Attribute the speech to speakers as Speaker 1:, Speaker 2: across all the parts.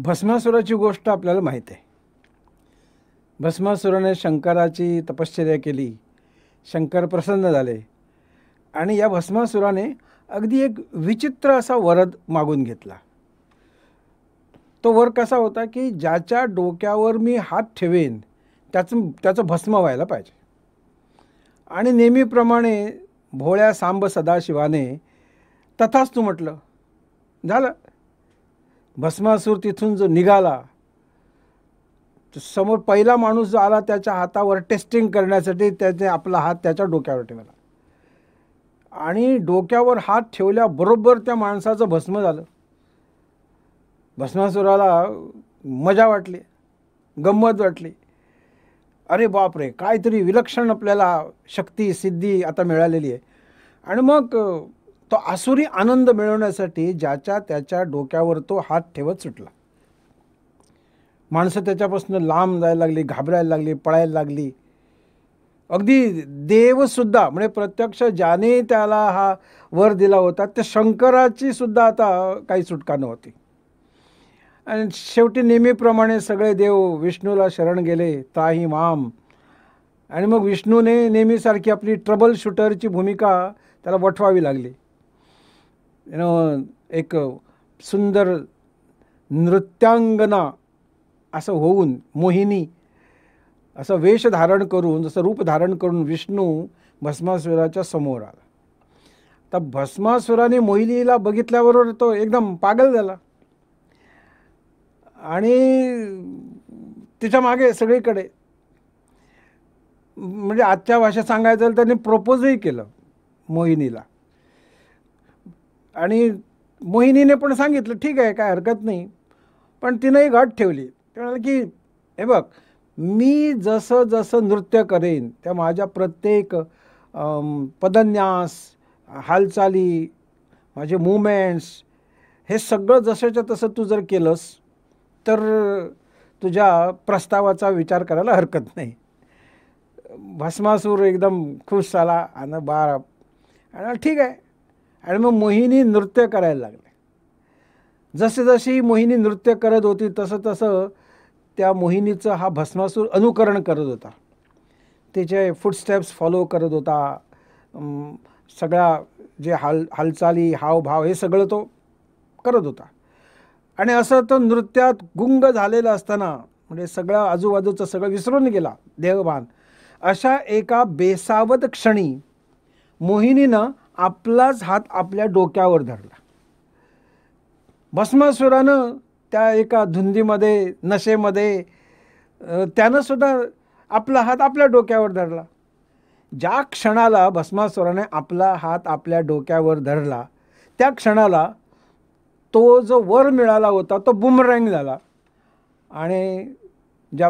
Speaker 1: भस्मासुराची गोष्ट आपल्याला माहीत आहे. भस्मासुराने शंकराची तपश्चर्या केली, शंकर प्रसन्न झाले आणि या भस्मासुराने अगदी एक विचित्र असा वरद मागून घेतला. तो वर कसा होता की ज्याच्या डोक्यावर मी हात ठेवेन त्याचं भस्म व्हायला पाहिजे. आणि नेहमीप्रमाणे भोळ्या सांब सदाशिवाने तथास्तु म्हटलं. झालं. भस्मासूर तिथून जो निघाला, समोर पहिला माणूस जो आला त्याच्या हातावर टेस्टिंग करण्यासाठी त्याने आपला हात त्याच्या डोक्यावर ठेवला आणि डोक्यावर हात ठेवल्याबरोबर त्या माणसाचं भस्म झालं. भस्मासुराला मजा वाटली, गंमत वाटली. अरे बापरे, काहीतरी विलक्षण आपल्याला शक्ती सिद्धी आता मिळालेली आहे. आणि मग तो आसुरी आनंद मिळवण्यासाठी ज्याच्या त्याच्या डोक्यावर तो हात ठेवत सुटला. माणसं त्याच्यापासून लांब जायला लागली, घाबरायला लागली, पळायला लागली. अगदी देवसुद्धा, म्हणजे प्रत्यक्ष ज्याने त्याला हा वर दिला होता त्या शंकराची सुद्धा आता काही सुटका नव्हती. आणि शेवटी नेहमीप्रमाणे सगळे देव विष्णूला शरण गेले, त्राही माम. आणि मग विष्णूने नेहमीसारखी आपली ट्रबल शूटरची भूमिका त्याला वठवावी लागली. एक सुंदर नृत्यांगना असं होऊन, मोहिनी असं वेश धारण करून, जसं रूप धारण करून विष्णू भस्मासुराच्या समोर आला. तर भस्मासुराने मोहिनीला बघितल्याबरोबर तो एकदम पागल झाला आणि तिच्या मागे सगळीकडे, म्हणजे आजच्या भाषेत सांगायचं तर त्यांनी प्रपोजही केलं मोहिनीला. आणि मोहिनीने पण सांगितलं ठीक आहे, काय हरकत नाही. पण तिनंही गाठ ठेवली. ते म्हणाले की हे बघ, मी जसं जसं नृत्य करेन त्या माझ्या प्रत्येक पदन्यास, हालचाली, माझे मुवमेंट्स, हे सगळं जसंच्या तसं तू जर केलंस तर तुझ्या प्रस्तावाचा विचार करायला हरकत नाही. भस्मासूर एकदम खुश झाला आणि आणि ठीक आहे. आणि मग मोहिनी नृत्य करायला लागले. जसे जशी मोहिनी नृत्य करत होती तसं तसं त्या मोहिनीचं हा भस्मासूर अनुकरण करत होता. तिचे फुटस्टेप्स फॉलो करत होता. सगळ्या जे हालचाली, हावभाव हे सगळं तो करत होता. आणि असं तो नृत्यात गुंग झालेला असताना, म्हणजे सगळं आजूबाजूचं सगळं विसरून गेला देहभान, अशा एका बेसावध क्षणी मोहिनीनं आपलाच हात आपल्या डोक्यावर धरला. भस्मासुरानं त्या एका धुंदीमध्ये, नशेमध्ये त्यानं सुद्धा आपला हात आपल्या डोक्यावर धरला. ज्या क्षणाला भस्मासुराने आपला हात आपल्या डोक्यावर धरला त्या क्षणाला तो जो वर मिळाला होता तो बुमरँग झाला. आणि त्या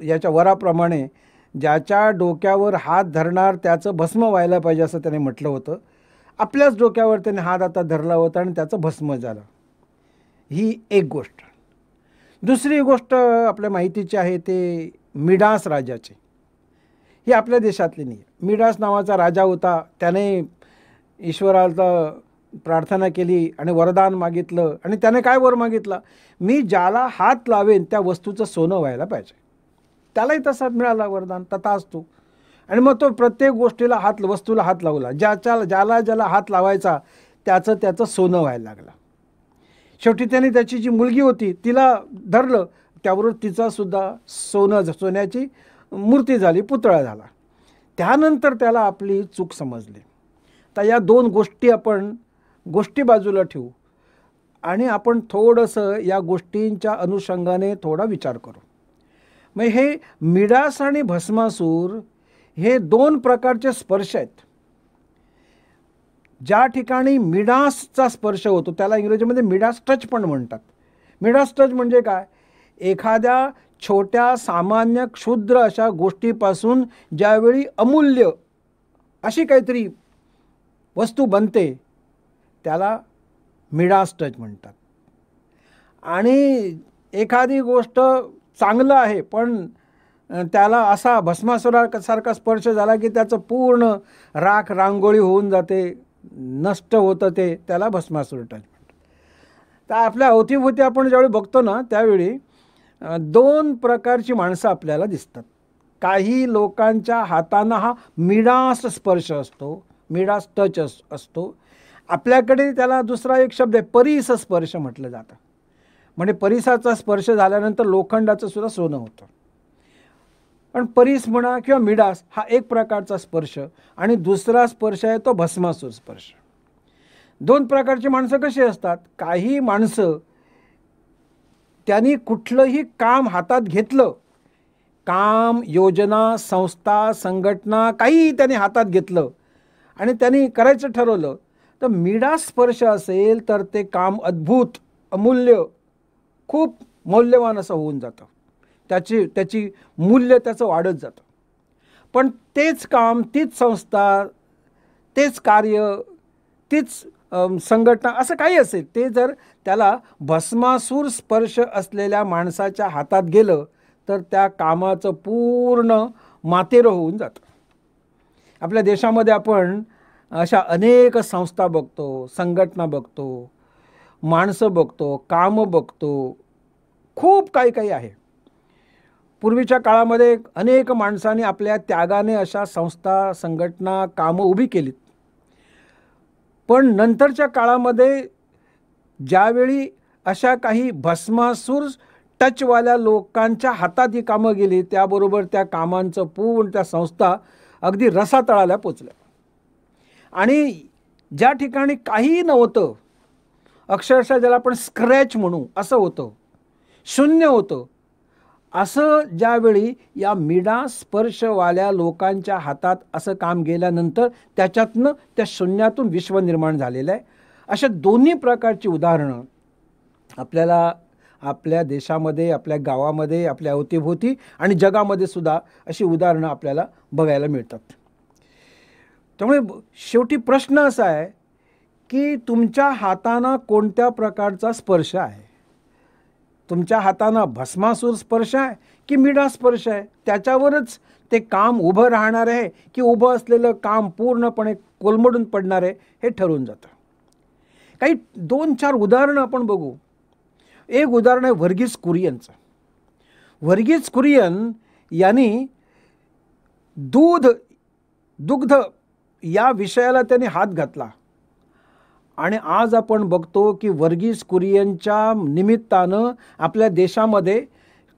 Speaker 1: याच्या वराप्रमाणे ज्याच्या डोक्यावर हात धरणार त्याचं भस्म व्हायला पाहिजे असं त्याने म्हटलं होतं. आपल्याच डोक्यावर त्याने हात आता धरला होता आणि त्याचं भस्म झालं. ही एक गोष्ट. दुसरी गोष्ट आपल्या माहितीची आहे ते मिडास राजाची. ही आपल्या देशातली नाही. मिडास नावाचा राजा होता. त्याने ईश्वराला प्रार्थना केली आणि वरदान मागितलं. आणि त्याने काय वर मागितलं, मी ज्याला हात लावेन त्या वस्तूचं सोनं व्हायला पाहिजे. त्यालाही तसा मिळाला वरदान, तथास्तु. आणि मग तो प्रत्येक गोष्टीला वस्तूला हात लावला. ज्याला हात लावायचा त्याचं सोनं व्हायला लागलं. शेवटी त्याने त्याची जी मुलगी होती तिला धरलं, त्याबरोबर तिचासुद्धा सोन्याची मूर्ती झाली, पुतळा झाला. त्यानंतर त्याला आपली चूक समजली. तर या दोन गोष्टी आपण बाजूला ठेवू आणि आपण थोडंसं या गोष्टींच्या अनुषंगाने थोडा विचार करू. मग हे मिडास आणि भस्मासूर हे दोन प्रकारचे स्पर्श आहेत. ज्या ठिकाणी मिडासचा स्पर्श होतो त्याला इंग्रजीमध्ये मिडास टच पण म्हणतात. मिडास टच म्हणजे काय, एखाद्या छोट्या सामान्य क्षुद्र अशा गोष्टीपासून ज्यावेळी अमूल्य अशी काहीतरी वस्तू बनते त्याला मिडास टच म्हणतात. आणि एखादी गोष्ट चांगलं आहे पण त्याला असा भस्मासुरासारखा स्पर्श झाला की त्याचं पूर्ण राख रांगोळी होऊन जाते, नष्ट होतं, त्याला भस्मासूर टच म्हणतात. तर आपल्या अवतीभोवती आपण ज्यावेळी बघतो ना त्यावेळी दोन प्रकारची माणसं आपल्याला दिसतात. काही लोकांच्या हातांना हा मिडास स्पर्श असतो, मिडास टच असतो. आपल्याकडे त्याला दुसरा एक शब्द आहे, परीस स्पर्श म्हटलं जातं. म्हणजे परिसाचा स्पर्श झाल्यानंतर लोखंडाचं सुद्धा सोनं होतं. पण परीस म्हणा किंवा मिडास हा एक प्रकारचा स्पर्श आणि दुसरा स्पर्श आहे तो भस्मासूर स्पर्श. दोन प्रकारची माणसं कशी असतात? काही माणसं त्यांनी कुठलंही काम हातात घेतलं, काम, योजना, संस्था, संघटना काही त्यांनी हातात घेतलं आणि त्यांनी करायचं ठरवलं, तर मिडास स्पर्श असेल तर ते काम अद्भुत, अमूल्य, खूप मौल्यवान असं होऊन जातं. त्याची मूल्य त्याचं वाढत जातं. पण तेच काम, तीच संस्था, तेच कार्य, तीच संघटना असं काही असेल, ते जर त्याला भस्मासूर स्पर्श असलेल्या माणसाच्या हातात गेलं तर त्या कामाचं पूर्ण मातेरं होऊन जातं. आपल्या देशामध्ये आपण अशा अनेक संस्था बघतो, संघटना बघतो, माणसं बघतो, कामं बघतो, खूप काही काही आहे. पूर्वीच्या काळामध्ये अनेक माणसांनी आपल्या त्यागाने अशा संस्था, संघटना, कामं उभी केलीत. पण नंतरच्या काळामध्ये ज्यावेळी अशा काही भस्मासूर टचवाल्या लोकांच्या हातात ही कामं गेली, त्याबरोबर त्या कामांचं पूर्ण त्या संस्था अगदी रसातळाला पोचल्या. आणि ज्या ठिकाणी काहीही नव्हतं, अक्षरशः ज्याला आपण स्क्रॅच म्हणू असं होतं, शून्य होतं, असं ज्यावेळी या मिडास स्पर्शवाल्या लोकांच्या हातात असं काम गेल्यानंतर त्याच्यातनं त्या शून्यातून विश्व निर्माण झालेलं आहे. अशा दोन्ही प्रकारची उदाहरणं आपल्याला आपल्या देशामध्ये, आपल्या गावामध्ये, आपल्या अवतीभोवती आणि जगामध्ये सुद्धा अशी उदाहरणं आपल्याला बघायला मिळतात. त्यामुळे शेवटी प्रश्न असा आहे की तुमच्या हातांना कोणत्या प्रकारचा स्पर्श आहे? तुमच्या हातांना भस्मासूर स्पर्श आहे की मिडास स्पर्श आहे? त्याच्यावरच ते काम उभं राहणार आहे की उभं असलेलं काम पूर्णपणे कोलमडून पडणार आहे हे ठरवून जातं. काही 2-4 उदाहरणं आपण बघू. एक उदाहरण आहे वर्गीस कुरियनचं. वर्गीस कुरियन यांनी दुग्ध या विषयाला त्यांनी हात घातला आणि आज आपण बघतो की वर्गीस कुरियनच्या निमित्तानं आपल्या देशामध्ये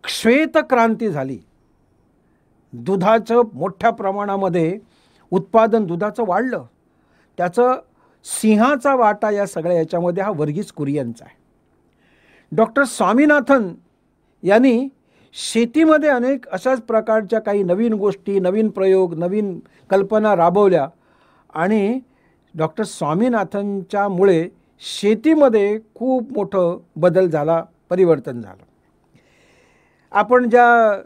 Speaker 1: श्वेतक्रांती झाली. दुधाचं मोठ्या प्रमाणामध्ये उत्पादन दुधाचं वाढलं. त्याचं सिंहाचा वाटा या सगळ्या याच्यामध्ये हा वर्गीस कुरियनचा आहे. डॉक्टर स्वामीनाथन यांनी शेतीमध्ये अनेक अशाच प्रकारच्या काही नवीन गोष्टी, नवीन प्रयोग, नवीन कल्पना राबवल्या आणि डॉक्टर स्वामीनाथनच्यामुळे शेतीमध्ये खूप मोठं बदल झाला, परिवर्तन झालं. आपण ज्या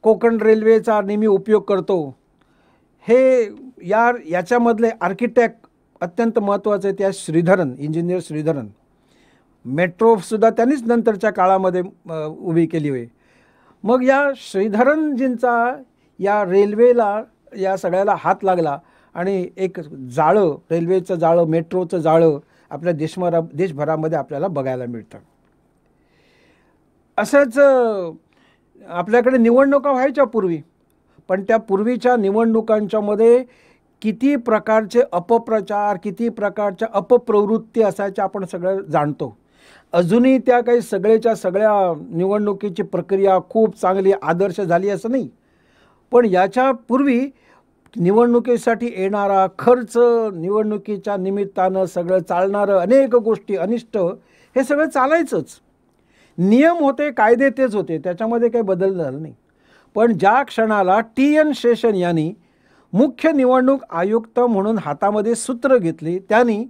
Speaker 1: कोकण रेल्वेचा नेहमी उपयोग करतो, हे याच्यामधले आर्किटेक्ट अत्यंत महत्त्वाचे त्या श्रीधरन, इंजिनियर श्रीधरन. मेट्रोसुद्धा त्यांनीच नंतरच्या काळामध्ये उभी केली होई. मग या श्रीधरनजींचा या रेल्वेला, या सगळ्याला हात लागला आणि एक जाळं, रेल्वेचं जाळं, मेट्रोचं जाळं आपल्या देशभरामध्ये आपल्याला बघायला मिळतं. असंच आपल्याकडे निवडणुका व्हायच्या पूर्वी, पण त्या पूर्वीच्या निवडणुकांच्यामध्ये किती प्रकारचे अपप्रचार, किती प्रकारच्या अपप्रवृत्ती असायच्या आपण सगळं जाणतो. अजूनही त्या काही सगळ्याच्या सगळ्या निवडणुकीची प्रक्रिया खूप चांगली आदर्श झाली असं नाही, पण याच्या पूर्वी निवडणुकीसाठी येणारा खर्च, निवडणुकीच्या निमित्तानं सगळं चालणारं अनेक गोष्टी, अनिष्ट, हे सगळं चालायचंच. नियम होते, कायदे तेच होते, त्याच्यामध्ये काही बदल झाला नाही. पण ज्या क्षणाला TN शेषन यांनी मुख्य निवडणूक आयुक्त म्हणून हातामध्ये सूत्र घेतली, त्यांनी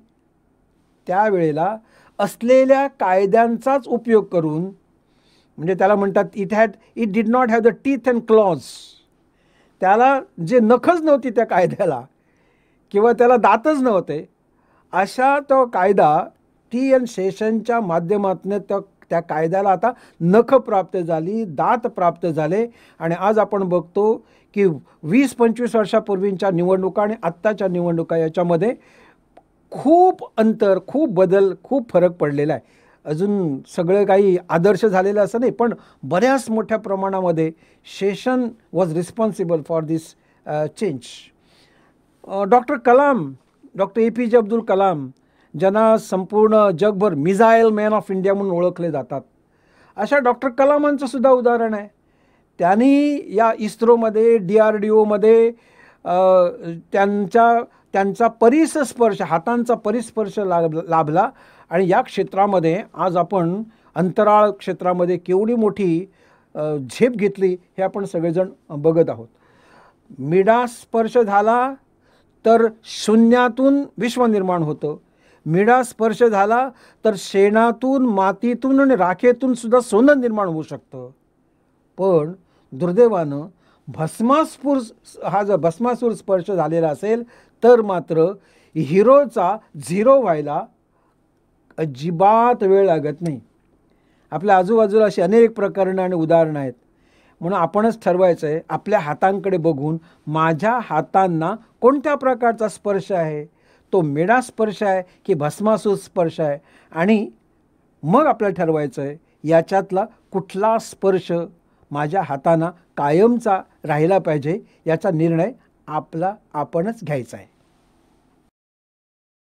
Speaker 1: त्यावेळेला असलेल्या कायद्यांचाच उपयोग करून, म्हणजे त्याला म्हणतात it did not have the teeth and clause, त्याला जे नखच नव्हती त्या कायद्याला किंवा त्याला दातच नव्हते, अशा तो कायदा TN शेषनच्या माध्यमातून त्या कायद्याला आता नख प्राप्त झाली, दात प्राप्त झाले. आणि आज आपण बघतो की 20-25 वर्षापूर्वींच्या निवडणुका आणि आत्ताच्या निवडणुका याच्यामध्ये खूप अंतर, खूप बदल, खूप फरक पडलेला आहे. अजून सगळं काही आदर्श झालेलं असं नाही, पण बऱ्याच मोठ्या प्रमाणामध्ये Seshan was responsible for this change. Doctor Kalam, doctor APJ Abdul Kalam, ज्यांना संपूर्ण जगभर मिसाईल मॅन ऑफ इंडिया म्हणून ओळखले जातात, अशा डॉक्टर कलामांचं सुद्धा उदाहरण आहे. त्यांनी या इस्रोमध्ये, DRDOमध्ये त्यांचा परिस्पर्श, हातांचा परिस्पर्श लाभला आणि या क्षेत्रामध्ये आज आपण अंतराळ क्षेत्रामध्ये केवढी मोठी झेप घेतली हे आपण सगळेजण बघत आहोत. मिडा स्पर्श झाला तर शून्यातून विश्व निर्माण होतं. मिडा स्पर्श झाला तर शेणातून, मातीतून आणि राखेतून सुद्धा सोनं निर्माण होऊ शकतं. पण दुर्दैवानं हा जर भस्मासूर स्पर्श झालेला असेल तर मात्र हिरोचा झिरो व्हायला अजिबात वेळ लागत नाही. आपल्या आजूबाजूला अशी अनेक प्रकरणं आणि उदाहरणं आहेत. म्हणून आपणच ठरवायचं आहे आपल्या हातांकडे बघून, माझ्या हातांना कोणत्या प्रकारचा स्पर्श आहे, तो मेढा स्पर्श आहे की भस्मासूर स्पर्श आहे, आणि मग आपल्याला ठरवायचं आहे याच्यातला कुठला स्पर्श माझ्या हातांना कायमचा राहिला पाहिजे, याचा निर्णय आपणच घ्यायचा आहे.